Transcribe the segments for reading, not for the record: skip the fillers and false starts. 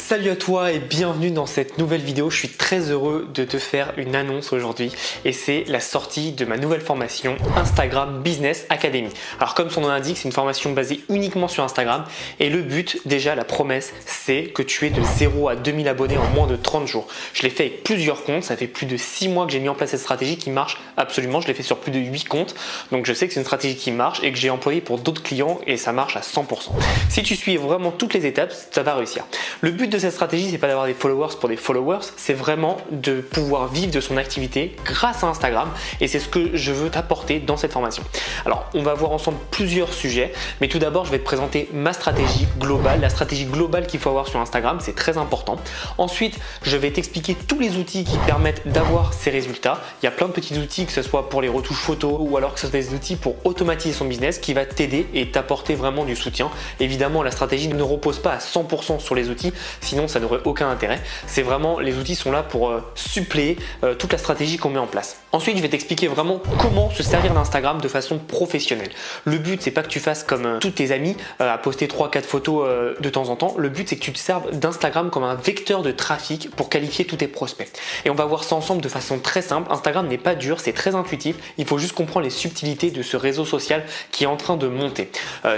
Salut à toi et bienvenue dans cette nouvelle vidéo. Je suis très heureux de te faire une annonce aujourd'hui et c'est la sortie de ma nouvelle formation Instagram Business Academy. Alors comme son nom l'indique, c'est une formation basée uniquement sur Instagram et le but, déjà la promesse, c'est que tu aies de 0 à 2000 abonnés en moins de 30 jours. Je l'ai fait avec plusieurs comptes, ça fait plus de 6 mois que j'ai mis en place cette stratégie qui marche absolument. Je l'ai fait sur plus de 8 comptes, donc je sais que c'est une stratégie qui marche et que j'ai employé pour d'autres clients et ça marche à 100%. Si tu suis vraiment toutes les étapes, ça va réussir. Le but de cette stratégie, c'est pas d'avoir des followers pour des followers, c'est vraiment de pouvoir vivre de son activité grâce à Instagram et c'est ce que je veux t'apporter dans cette formation. Alors, on va voir ensemble plusieurs sujets, mais tout d'abord, je vais te présenter ma stratégie globale, la stratégie globale qu'il faut avoir sur Instagram, c'est très important. Ensuite, je vais t'expliquer tous les outils qui permettent d'avoir ces résultats. Il y a plein de petits outils, que ce soit pour les retouches photos ou alors que ce soit des outils pour automatiser son business qui va t'aider et t'apporter vraiment du soutien. Évidemment, la stratégie ne repose pas à 100% sur les outils, sinon ça n'aurait aucun intérêt. C'est vraiment, les outils sont là pour suppléer toute la stratégie qu'on met en place. Ensuite, je vais t'expliquer vraiment comment se servir d'Instagram de façon professionnelle. Le but, c'est pas que tu fasses comme tous tes amis à poster 3-4 photos de temps en temps. Le but, c'est que tu te serves d'Instagram comme un vecteur de trafic pour qualifier tous tes prospects. Et on va voir ça ensemble de façon très simple. Instagram n'est pas dur, c'est très intuitif. Il faut juste comprendre les subtilités de ce réseau social qui est en train de monter.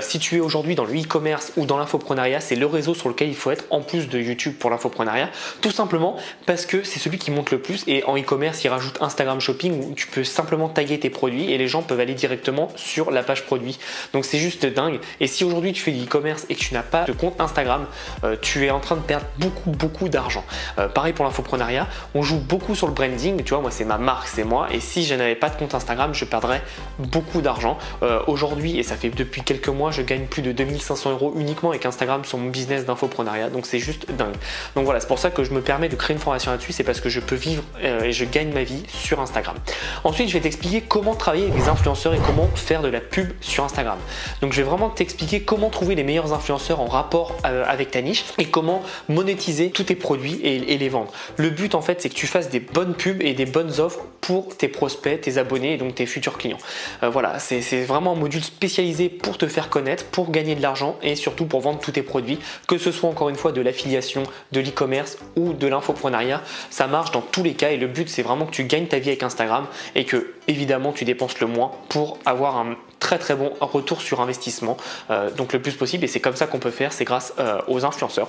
Si tu es aujourd'hui dans le e-commerce ou dans l'infoprenariat, c'est le réseau sur lequel il faut être en plus de YouTube pour l'infoprenariat, tout simplement parce que c'est celui qui monte le plus et en e-commerce, il rajoute Instagram Shopping où tu peux simplement taguer tes produits et les gens peuvent aller directement sur la page produit. Donc c'est juste dingue. Et si aujourd'hui tu fais du e-commerce et que tu n'as pas de compte Instagram, tu es en train de perdre beaucoup d'argent. Pareil pour l'infoprenariat, on joue beaucoup sur le branding, tu vois, moi c'est ma marque, c'est moi et si je n'avais pas de compte Instagram, je perdrais beaucoup d'argent. Aujourd'hui, et ça fait depuis quelques mois, je gagne plus de 2500 € uniquement avec Instagram sur mon business d'infoprenariat, donc c'est juste dingue. Donc voilà, c'est pour ça que je me permets de créer une formation là-dessus, c'est parce que je peux vivre et je gagne ma vie sur Instagram. Ensuite, je vais t'expliquer comment travailler avec les influenceurs et comment faire de la pub sur Instagram. Donc je vais vraiment t'expliquer comment trouver les meilleurs influenceurs en rapport avec ta niche et comment monétiser tous tes produits et les vendre. Le but en fait, c'est que tu fasses des bonnes pubs et des bonnes offres pour tes prospects, tes abonnés et donc tes futurs clients. Voilà, c'est vraiment un module spécialisé pour te faire connaître, pour gagner de l'argent et surtout pour vendre tous tes produits, que ce soit encore une fois de l'affiliation, de l'e-commerce ou de l'infoprenariat, ça marche dans tous les cas et le but c'est vraiment que tu gagnes ta vie avec Instagram et que évidemment tu dépenses le moins pour avoir un très bon retour sur investissement, donc le plus possible et c'est comme ça qu'on peut faire, c'est grâce aux influenceurs,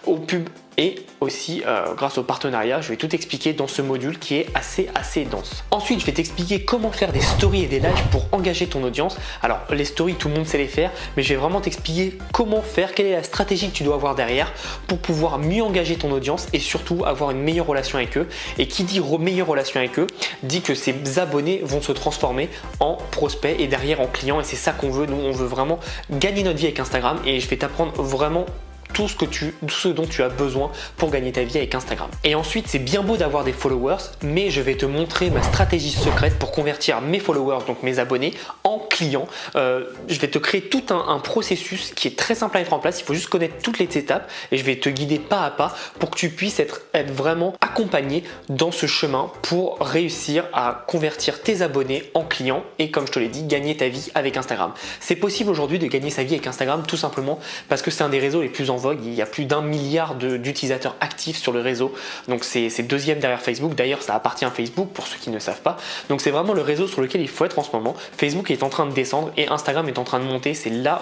aux pubs et aussi grâce au partenariat. Je vais tout expliquer dans ce module qui est assez dense. Ensuite, je vais t'expliquer comment faire des stories et des lives pour engager ton audience. Alors les stories, tout le monde sait les faire, mais je vais vraiment t'expliquer comment faire, quelle est la stratégie que tu dois avoir derrière pour pouvoir mieux engager ton audience et surtout avoir une meilleure relation avec eux. Et qui dit meilleure relation avec eux, dit que ces abonnés vont se transformer en prospects et derrière en clients et c'est ça qu'on veut. Nous, on veut vraiment gagner notre vie avec Instagram et je vais t'apprendre vraiment tout ce dont tu as besoin pour gagner ta vie avec Instagram. Et ensuite, c'est bien beau d'avoir des followers, mais je vais te montrer ma stratégie secrète pour convertir mes followers, donc mes abonnés, en clients. Je vais te créer tout un processus qui est très simple à mettre en place. Il faut juste connaître toutes les étapes et je vais te guider pas à pas pour que tu puisses être vraiment accompagné dans ce chemin pour réussir à convertir tes abonnés en clients et comme je te l'ai dit, gagner ta vie avec Instagram. C'est possible aujourd'hui de gagner sa vie avec Instagram tout simplement parce que c'est un des réseaux les plus en vogue. Il y a plus d'1 milliard d'utilisateurs actifs sur le réseau, donc c'est deuxième derrière Facebook. D'ailleurs, ça appartient à Facebook pour ceux qui ne savent pas. Donc c'est vraiment le réseau sur lequel il faut être en ce moment. Facebook est en train de descendre et Instagram est en train de monter. C'est là,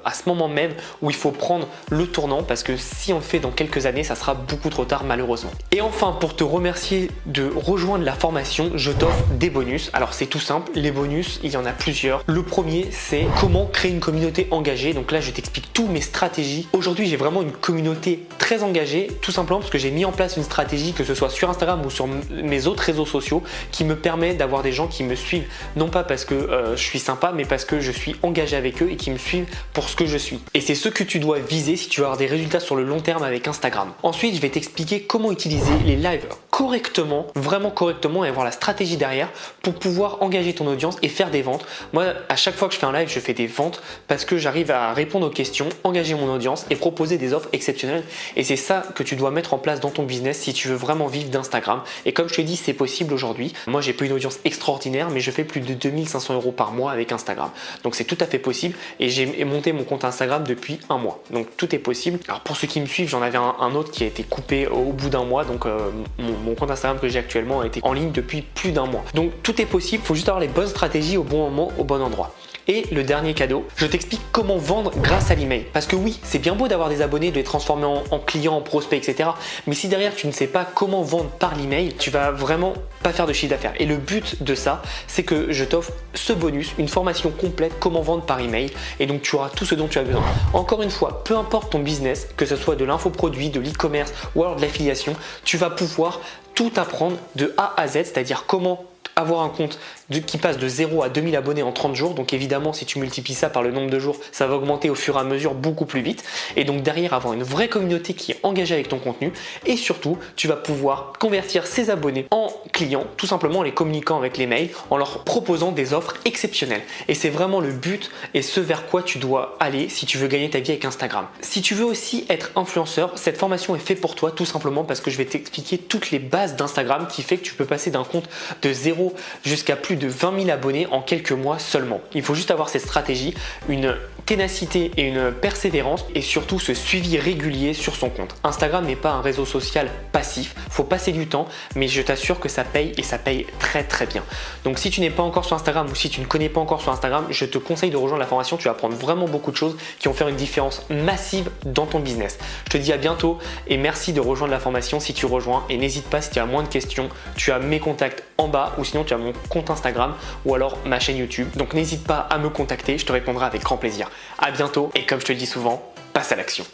à ce moment même, où il faut prendre le tournant parce que si on le fait dans quelques années, ça sera beaucoup trop tard malheureusement. Et enfin, pour te remercier de rejoindre la formation, je t'offre des bonus. Alors c'est tout simple, les bonus, il y en a plusieurs. Le premier, c'est comment créer une communauté engagée. Donc là, je t'explique toutes mes stratégies. Aujourd'hui, j'ai vraiment une communauté très engagée, tout simplement parce que j'ai mis en place une stratégie, que ce soit sur Instagram ou sur mes autres réseaux sociaux, qui me permet d'avoir des gens qui me suivent, non pas parce que je suis sympa, mais parce que je suis engagé avec eux et qui me suivent pour ce que je suis. Et c'est ce que tu dois viser si tu veux avoir des résultats sur le long terme avec Instagram. Ensuite, je vais t'expliquer comment utiliser les lives correctement, vraiment correctement et avoir la stratégie derrière pour pouvoir engager ton audience et faire des ventes. Moi, à chaque fois que je fais un live, je fais des ventes parce que j'arrive à répondre aux questions, engager mon audience et proposer des offres exceptionnelles. Et c'est ça que tu dois mettre en place dans ton business si tu veux vraiment vivre d'Instagram. Et comme je te dis, c'est possible aujourd'hui. Moi, j'ai pas une audience extraordinaire, mais je fais plus de 2500 € par mois avec Instagram. Donc c'est tout à fait possible et j'ai monté mon compte Instagram depuis un mois. Donc tout est possible. Alors pour ceux qui me suivent, j'en avais un autre qui a été coupé au bout d'un mois. Donc mon compte Instagram que j'ai actuellement a été en ligne depuis plus d'un mois. Donc tout est possible, il faut juste avoir les bonnes stratégies au bon moment, au bon endroit. Et le dernier cadeau, je t'explique comment vendre grâce à l'email. Parce que oui, c'est bien beau d'avoir des abonnés, de les transformer en clients, en prospects, etc. Mais si derrière tu ne sais pas comment vendre par l'email, tu vas vraiment pas faire de chiffre d'affaires. Et le but de ça, c'est que je t'offre ce bonus, une formation complète comment vendre par email. Et donc tu auras tout ce dont tu as besoin. Encore une fois, peu importe ton business, que ce soit de l'infoproduit, de l'e-commerce ou alors de l'affiliation, tu vas pouvoir tout apprendre de A à Z, c'est-à-dire comment avoir un compte qui passe de 0 à 2000 abonnés en 30 jours. Donc évidemment, si tu multiplies ça par le nombre de jours, ça va augmenter au fur et à mesure beaucoup plus vite. Et donc derrière, avoir une vraie communauté qui est engagée avec ton contenu. Et surtout, tu vas pouvoir convertir ces abonnés en clients, tout simplement en les communiquant avec les mails, en leur proposant des offres exceptionnelles. Et c'est vraiment le but et ce vers quoi tu dois aller si tu veux gagner ta vie avec Instagram. Si tu veux aussi être influenceur, cette formation est faite pour toi tout simplement parce que je vais t'expliquer toutes les bases d'Instagram qui fait que tu peux passer d'un compte de 0 jusqu'à plus de 20 000 abonnés en quelques mois seulement. Il faut juste avoir cette stratégie, une ténacité et une persévérance et surtout ce suivi régulier sur son compte. Instagram n'est pas un réseau social passif, il faut passer du temps, mais je t'assure que ça paye et ça paye très très bien. Donc si tu n'es pas encore sur Instagram ou si tu ne connais pas encore sur Instagram, je te conseille de rejoindre la formation, tu vas apprendre vraiment beaucoup de choses qui vont faire une différence massive dans ton business. Je te dis à bientôt et merci de rejoindre la formation si tu rejoins et n'hésite pas si tu as moins de questions, tu as mes contacts en bas ou sinon tu as mon compte Instagram ou alors ma chaîne YouTube. Donc n'hésite pas à me contacter, je te répondrai avec grand plaisir. À bientôt et comme je te le dis souvent, passe à l'action.